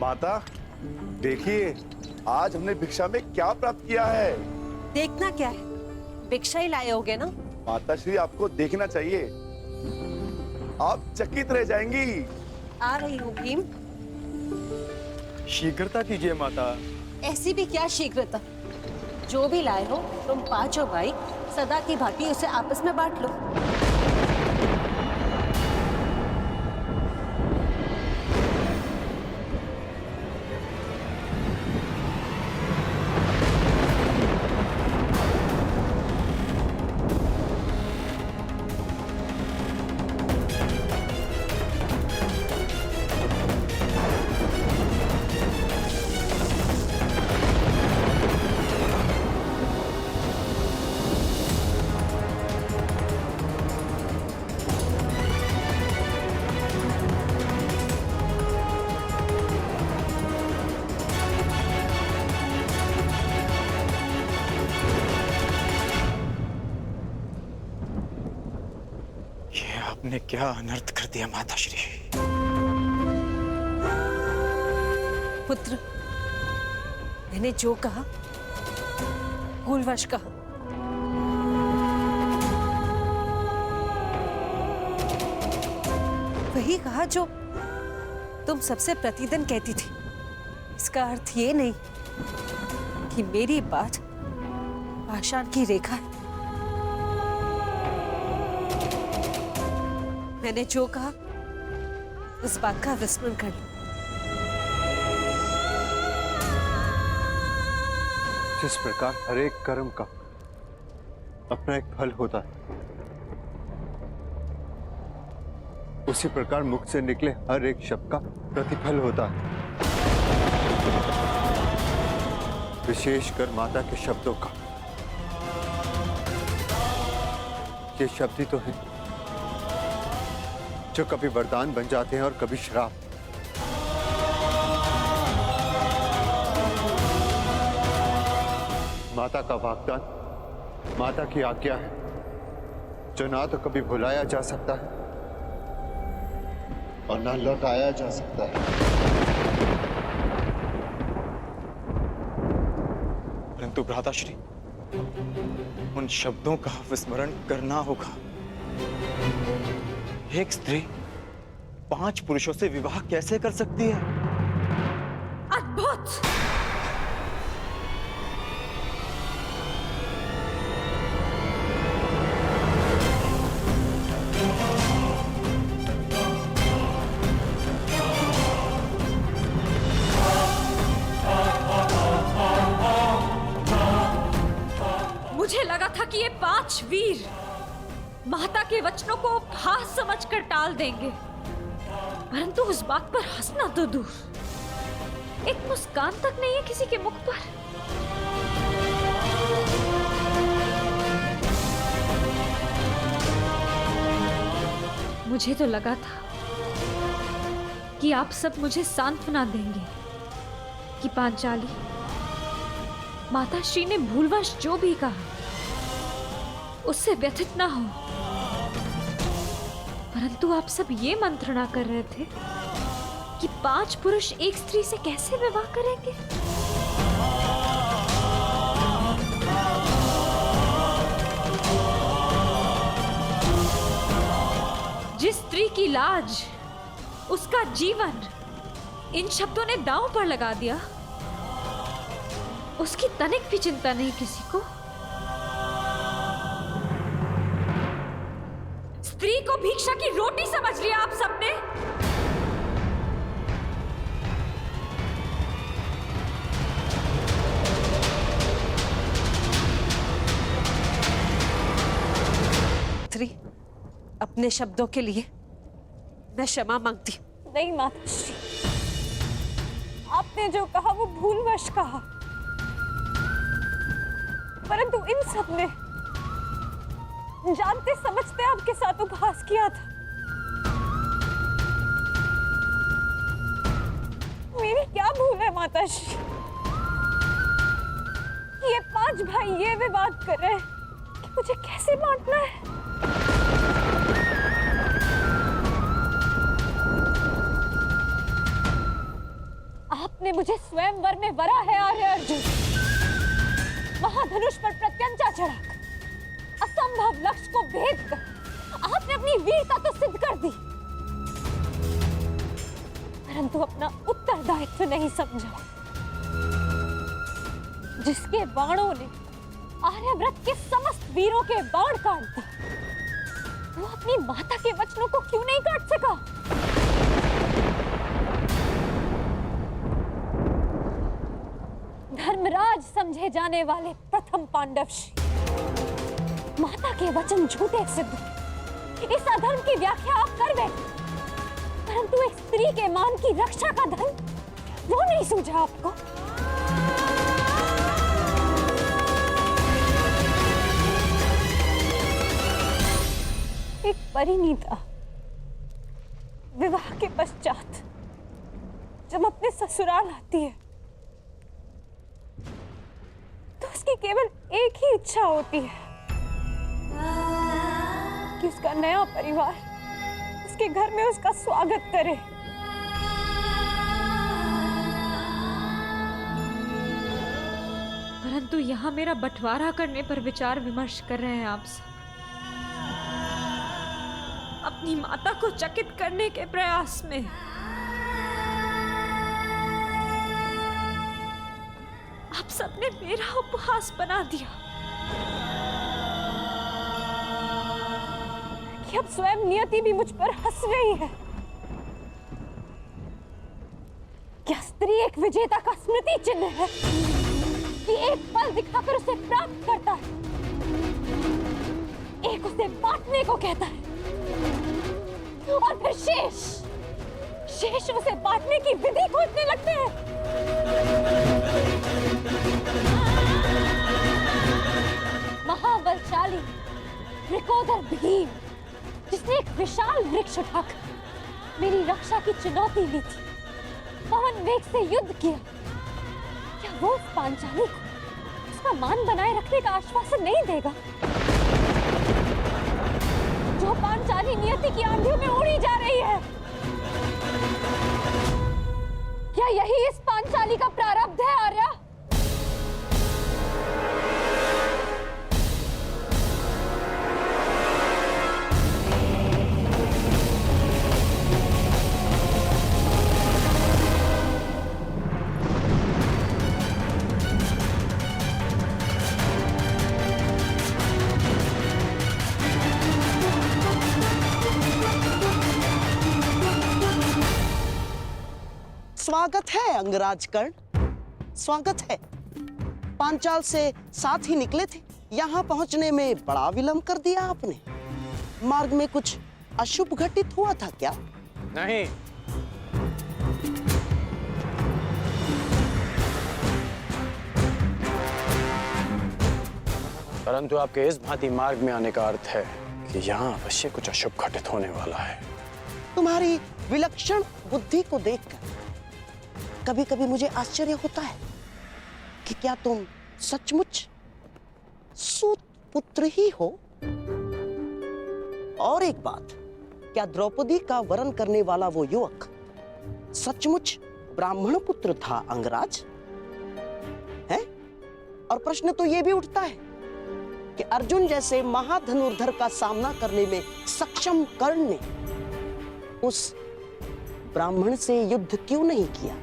माता देखिए, आज हमने भिक्षा में क्या प्राप्त किया है। देखना क्या है, भिक्षा ही लाए होगे ना। माता श्री, आपको देखना चाहिए, आप चकित रह जाएंगी। आ रही हूँ भीम। शीघ्रता कीजिए माता। ऐसी भी क्या शीघ्रता, जो भी लाए हो तुम पांचों भाई सदा की भांति उसे आपस में बांट लो। आपने क्या अनर्थ कर दिया माता श्री। पुत्र, मैंने जो कहा भूलवश कहा। वही कहा जो तुम सबसे प्रतिदिन कहती थी। इसका अर्थ ये नहीं कि मेरी बात पाषाण की रेखा है। मैंने जो कहा उस बात का विस्मरण कर लो। जिस प्रकार हर एक कर्म का अपना एक फल होता है, उसी प्रकार मुख से निकले हर एक शब्द का प्रतिफल होता है। विशेषकर माता के शब्दों का। ये शब्द ही तो है जो कभी वरदान बन जाते हैं और कभी श्राप। माता का वाग्दान माता की आज्ञा है, जो ना तो कभी भुलाया जा सकता है और ना लौटाया जा सकता है। परंतु भ्राताश्री, उन शब्दों का विस्मरण करना होगा। एक स्त्री 5 पुरुषों से विवाह कैसे कर सकती है? अद्भुत! मुझे लगा था कि ये 5 वीर माता के वचनों को उपहास समझकर टाल देंगे, परंतु उस बात पर हंसना तो दूर, एक मुस्कान तक नहीं है किसी के मुख पर। मुझे तो लगा था कि आप सब मुझे सांत्वना देंगे कि पांचाली, माताश्री ने भूलवश जो भी कहा उससे व्यथित ना हो, परंतु आप सब ये मंत्रणा कर रहे थे कि 5 पुरुष एक स्त्री से कैसे विवाह करेंगे। जिस स्त्री की लाज, उसका जीवन इन शब्दों ने दांव पर लगा दिया, उसकी तनिक भी चिंता नहीं किसी को। स्त्री को भिक्षा की रोटी समझ लिया आप सबने। स्त्री, अपने शब्दों के लिए मैं क्षमा मांगती हूँ। नहीं माताश्री, आपने जो कहा वो भूलवश कहा, परंतु इन सब ने जानते समझते आपके साथ उपहास किया था। मेरी क्या भूल है माताश्री? ये 5 भाई ये विवाद कर रहे हैं कि मुझे कैसे बांटना है। आपने मुझे स्वयंवर में वरा है आर्य अर्जुन। महाधनुष पर प्रत्यंचा चढ़ाकर असंभव लक्ष्य को भेद कर आपने अपनी वीरता तो सिद्ध कर दी, परंतु अपना उत्तरदायित्व नहीं समझा। जिसके बाणों ने आर्यव्रत के समस्त वीरों के बाण काट दिए, वो अपनी माता के वचनों को क्यों नहीं काट सका? धर्मराज समझे जाने वाले प्रथम पांडवश्री माता के वचन झूठे सिद्ध। इस अधर्म की व्याख्या आप कर बैठे, परंतु एक स्त्री के मान की रक्षा का धर्म वो नहीं सूझा आपको। एक परिणीता विवाह के पश्चात जब अपने ससुराल आती है तो उसकी केवल एक ही इच्छा होती है कि उसका नया परिवार उसके घर में उसका स्वागत करे। परंतु यहाँ मेरा बंटवारा करने पर विचार विमर्श कर रहे हैं आप सब, अपनी माता को चकित करने के प्रयास में। आप सबने मेरा उपहास बना दिया कि अब स्वयं नियति भी मुझ पर हंस रही है। क्या स्त्री एक विजेता का स्मृति चिन्ह है कि एक पल दिखाकर उसे प्राप्त करता है, एक उसे बांटने को कहता है और फिर शेष उसे बांटने की विधि खोजने लगते हैं। महाबलशाली वृकोदर भीम, जिसने एक विशाल वृक्ष उठाकर मेरी रक्षा की चुनौती ली थी, पवन वेग से युद्ध किया, क्या वो उस पांचाली को उसका मान बनाए रखने का आश्वासन नहीं देगा? जो पांचाली नियति की आंधियों में उड़ी जा रही है, क्या यही इस पांचाली का प्रारब्ध है आर्या? स्वागत है अंगराज कर्ण, स्वागत है। पांचाल से साथ ही निकले थे, यहाँ पहुंचने में बड़ा विलंब कर दिया आपने। मार्ग में कुछ अशुभ घटित हुआ था क्या? नहीं, परंतु आपके इस भांति मार्ग में आने का अर्थ है कि यहाँ अवश्य कुछ अशुभ घटित होने वाला है। तुम्हारी विलक्षण बुद्धि को देखकर कभी कभी मुझे आश्चर्य होता है कि क्या तुम सचमुच सूत पुत्र ही हो? और एक बात, क्या द्रौपदी का वरण करने वाला वो युवक सचमुच ब्राह्मण पुत्र था अंगराज? है? और प्रश्न तो ये भी उठता है कि अर्जुन जैसे महाधनुर्धर का सामना करने में सक्षम कर्ण ने उस ब्राह्मण से युद्ध क्यों नहीं किया?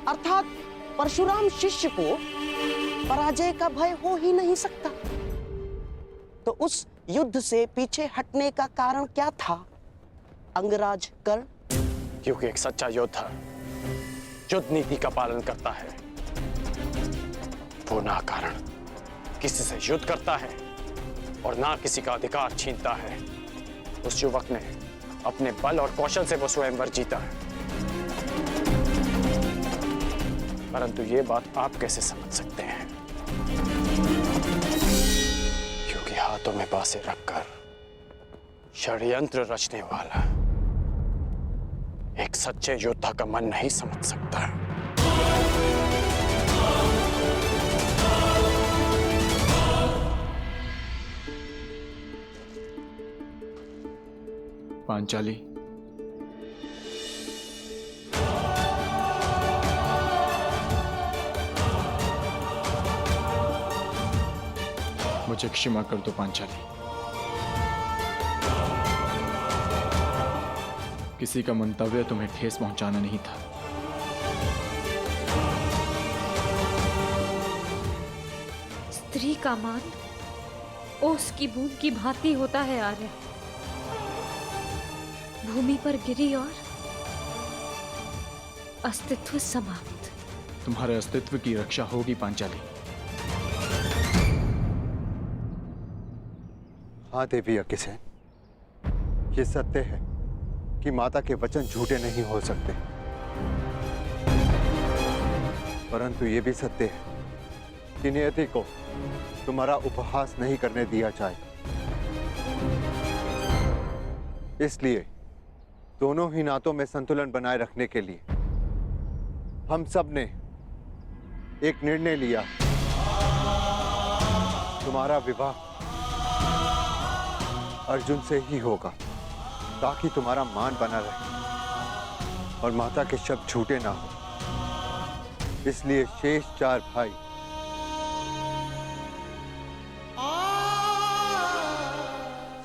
अर्थात परशुराम शिष्य को पराजय का भय हो ही नहीं सकता। तो उस युद्ध से पीछे हटने का कारण क्या था अंगराज कर्ण? क्योंकि एक सच्चा योद्धा युद्ध नीति का पालन करता है, वो ना कारण किसी से युद्ध करता है और ना किसी का अधिकार छीनता है। उस युवक ने अपने बल और कौशल से वो स्वयंवर जीता है। परंतु ये बात आप कैसे समझ सकते हैं? क्योंकि हाथों में बांसें रखकर षड्यंत्र रचने वाला एक सच्चे योद्धा का मन नहीं समझ सकता। मुझे क्षमा कर दो पांचाली। किसी का मंतव्य तुम्हें ठेस पहुंचाना नहीं था। स्त्री का मान ओस की बूंद की भांति होता है आर्य। भूमि पर गिरी और अस्तित्व समाप्त। तुम्हारे अस्तित्व की रक्षा होगी पांचाली। हाँ देवी अग्निसेन, ये सत्य है कि माता के वचन झूठे नहीं हो सकते, परंतु ये भी सत्य है कि नियति को तुम्हारा उपहास नहीं करने दिया जाएगा। इसलिए दोनों ही नातों में संतुलन बनाए रखने के लिए हम सब ने एक निर्णय लिया। तुम्हारा विवाह अर्जुन से ही होगा, ताकि तुम्हारा मान बना रहे और माता के शब्द झूठे ना हो। इसलिए शेष 4 भाई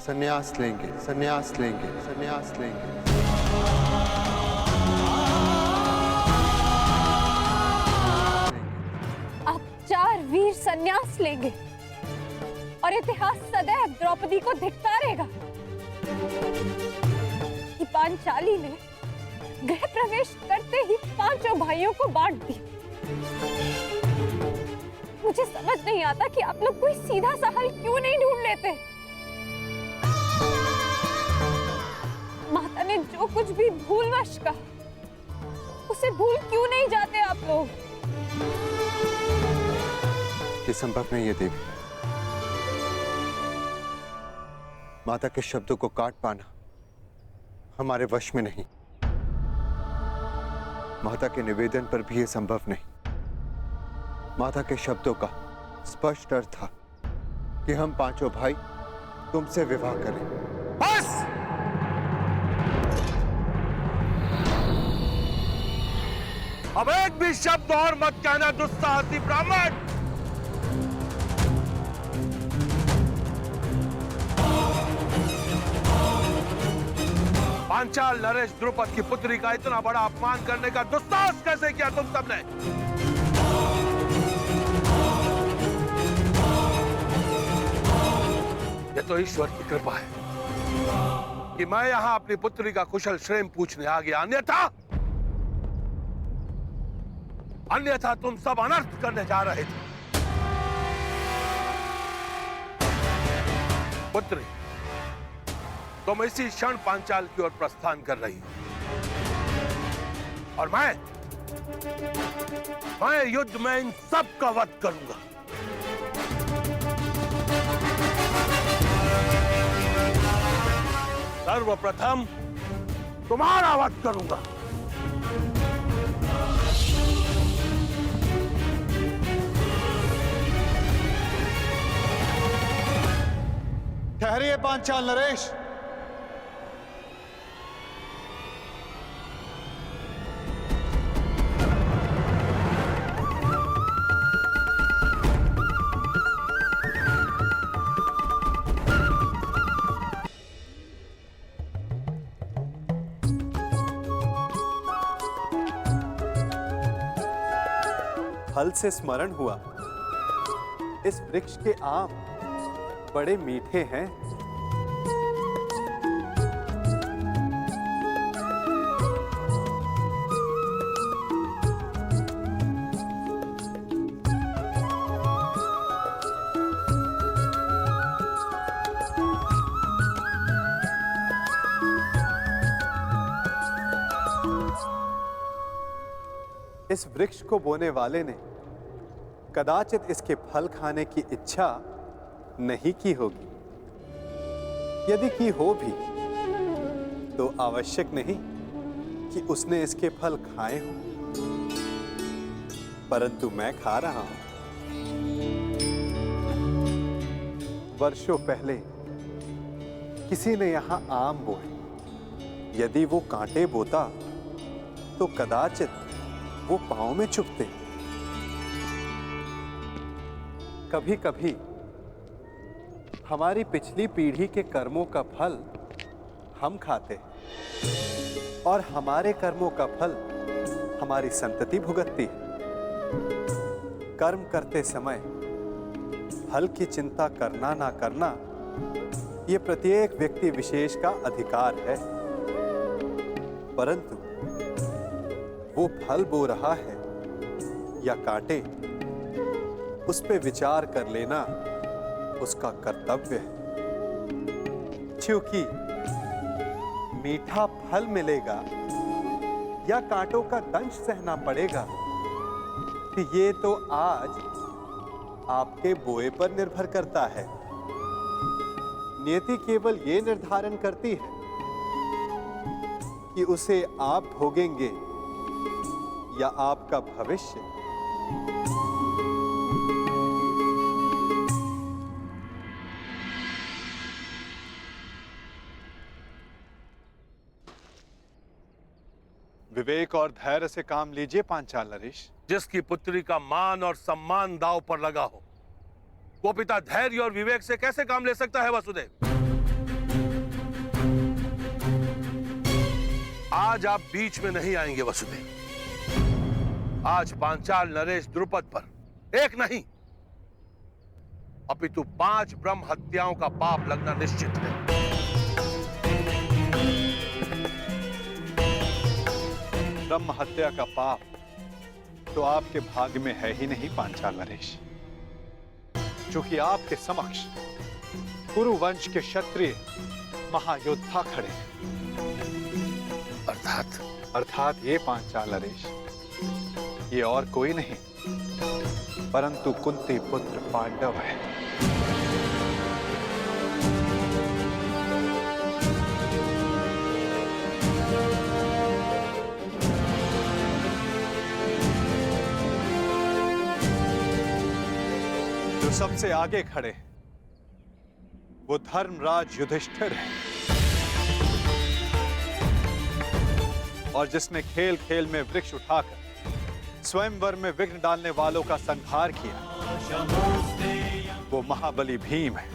संन्यास लेंगे, संन्यास लेंगे, संन्यास लेंगे। अब 4 वीर संन्यास लेंगे और इतिहास सदैव द्रौपदी को धिक्कारेगा कि पांचाली ने गृह प्रवेश करते ही 5 भाइयों को बांट दी। मुझे समझ नहीं आता कि आप लोग कोई सीधा सा हल क्यों नहीं ढूंढ लेते। माता ने जो कुछ भी भूलवश कहा, उसे भूल क्यों नहीं जाते आप लोग? ये संभव नहीं है देवी। माता के शब्दों को काट पाना हमारे वश में नहीं। माता के निवेदन पर भी यह संभव नहीं। माता के शब्दों का स्पष्ट अर्थ था कि हम 5 भाई तुमसे विवाह करें। बस! अब एक भी शब्द और मत कहना दुस्साहसी ब्राह्मण। पांचाल नरेश द्रुपद की पुत्री का इतना बड़ा अपमान करने का दुस्साहस कैसे किया तुम सबने? ये तो ईश्वर की कृपा है कि मैं यहां अपनी पुत्री का कुशल क्षेम पूछने आ गया, अन्यथा तुम सब अनर्थ करने जा रहे थे। पुत्री, तुम इसी क्षण पांचाल की ओर प्रस्थान कर रही हो और मैं युद्ध में इन सब का वध करूंगा। सर्वप्रथम तुम्हारा वध करूंगा। ठहरिए पांचाल नरेश। फल से स्मरण हुआ, इस वृक्ष के आम बड़े मीठे हैं। इस वृक्ष को बोने वाले ने कदाचित इसके फल खाने की इच्छा नहीं की होगी। यदि की हो भी तो आवश्यक नहीं कि उसने इसके फल खाए हों, परंतु मैं खा रहा हूं। वर्षों पहले किसी ने यहां आम बोए। यदि वो कांटे बोता तो कदाचित वो पांव में चुभते। कभी कभी हमारी पिछली पीढ़ी के कर्मों का फल हम खाते हैं और हमारे कर्मों का फल हमारी संतति भुगतती है। कर्म करते समय फल की चिंता करना ना करना ये प्रत्येक व्यक्ति विशेष का अधिकार है, परंतु वो फल बो रहा है या काटे, उस पे विचार कर लेना उसका कर्तव्य है। क्योंकि मीठा फल मिलेगा या कांटों का दंश सहना पड़ेगा, ये तो आज आपके बोए पर निर्भर करता है। नियति केवल ये निर्धारण करती है कि उसे आप भोगेंगे या आपका भविष्य। विवेक और धैर्य से काम लीजिए पांचाल नरेश। जिसकी पुत्री का मान और सम्मान दांव पर लगा हो, वो पिता धैर्य और विवेक से कैसे काम ले सकता है वसुदेव? आज आप बीच में नहीं आएंगे वसुदेव। आज पांचाल नरेश द्रुपद पर एक नहीं अपितु 5 ब्रह्म हत्याओं का पाप लगना निश्चित है। ब्रह्म हत्या का पाप तो आपके भाग्य में है ही नहीं पांचाल नरेश, क्योंकि आपके समक्ष कुरु वंश के क्षत्रिय महायोद्धा खड़े हैं। अर्थात ये पांचाल नरेश, ये और कोई नहीं परंतु कुंती पुत्र पांडव है। जो सबसे आगे खड़े हैं वो धर्मराज युधिष्ठिर है, और जिसने खेल खेल में वृक्ष उठाकर स्वयंवर में विघ्न डालने वालों का संहार किया वो महाबली भीम है।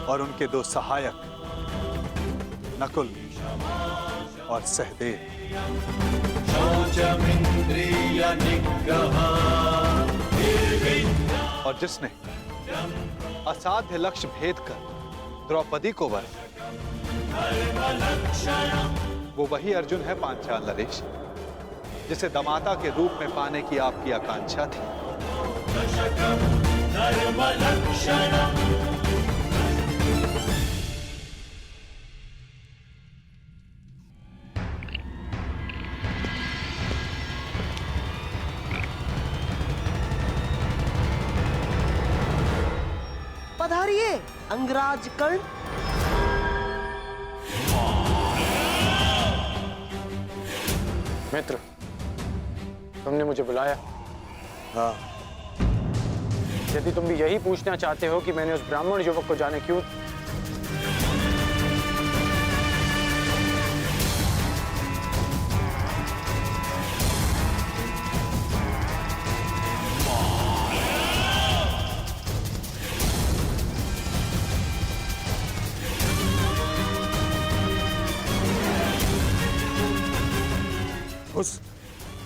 और उनके 2 सहायक नकुल और सहदेव। और जिसने असाध्य लक्ष्य भेद कर द्रौपदी को वरा, वो वही अर्जुन है पांचाल नरेश, जिसे दमाता के रूप में पाने की आपकी आकांक्षा थी। पधारिए अंगराज कर्ण। मित्र, तुमने मुझे बुलाया? हाँ। यदि तुम भी यही पूछना चाहते हो कि मैंने उस ब्राह्मण युवक को जाने क्यों, उस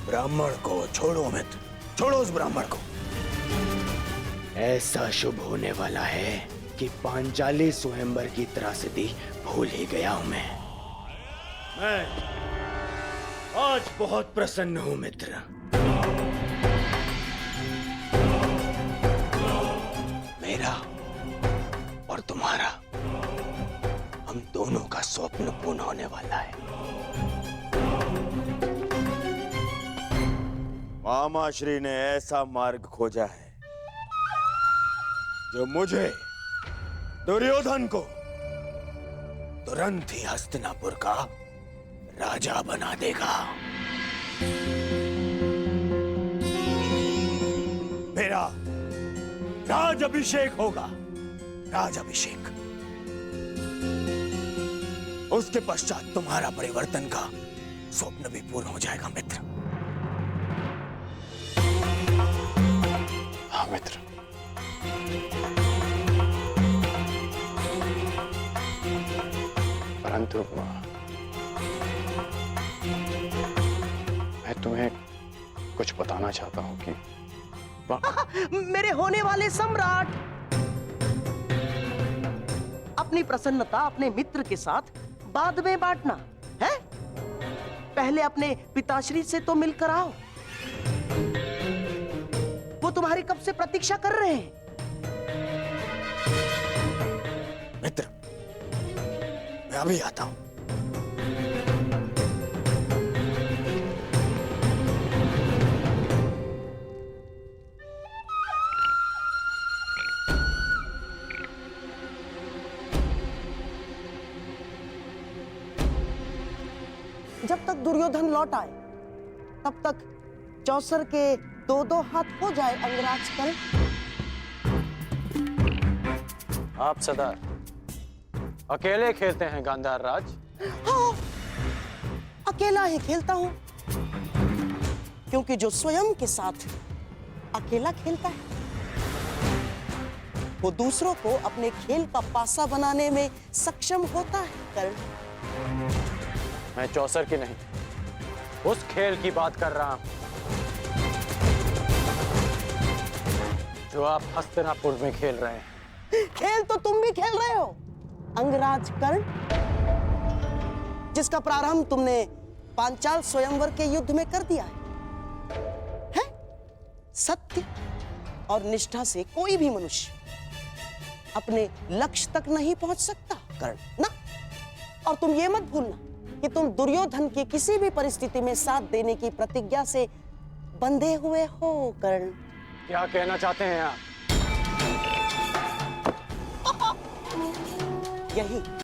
ब्राह्मण को छोड़ो मित्र, छोड़ो उस ब्राह्मण को। ऐसा शुभ होने वाला है कि पांचाली स्वयंवर की त्रासदी भूल ही गया हूं मैं आज बहुत प्रसन्न हूं मित्र। मेरा और तुम्हारा, हम दोनों का स्वप्न पूर्ण होने वाला है। मामाश्री ने ऐसा मार्ग खोजा है जो मुझे, दुर्योधन को, तुरंत ही हस्तिनापुर का राजा बना देगा। मेरा राज अभिषेक होगा, राज अभिषेक। उसके पश्चात तुम्हारा परिवर्तन का स्वप्न भी पूर्ण हो जाएगा मित्र। मित्र। परंतु मैं तुम्हें कुछ बताना चाहता हूं कि मेरे होने वाले सम्राट, अपनी प्रसन्नता अपने मित्र के साथ बाद में बांटना है। पहले अपने पिताश्री से तो मिलकर आओ, वो तुम्हारी कब से प्रतीक्षा कर रहे हैं। मित्र, मैं अभी आता हूं। जब तक दुर्योधन लौट आए तब तक चौसर के दो दो हाथ हो जाए अंगराज कल। आप सदा अकेले खेलते हैं गांधार राज? हाँ, अकेला ही खेलता हूं, क्योंकि जो स्वयं के साथ अकेला खेलता है वो दूसरों को अपने खेल का पासा बनाने में सक्षम होता है। कर्ण, मैं चौसर की नहीं, उस खेल की बात कर रहा हूं जो आप हस्तिनापुर में खेल रहे हैं। खेल तो तुम भी खेल रहे हो अंगराज कर्ण, जिसका प्रारंभ तुमने पांचाल स्वयंवर के युद्ध में कर दिया है? सत्य और निष्ठा से कोई भी मनुष्य अपने लक्ष्य तक नहीं पहुंच सकता कर्ण ना। और तुम ये मत भूलना कि तुम दुर्योधन की किसी भी परिस्थिति में साथ देने की प्रतिज्ञा से बंधे हुए हो कर्ण। क्या कहना चाहते हैं आप? यही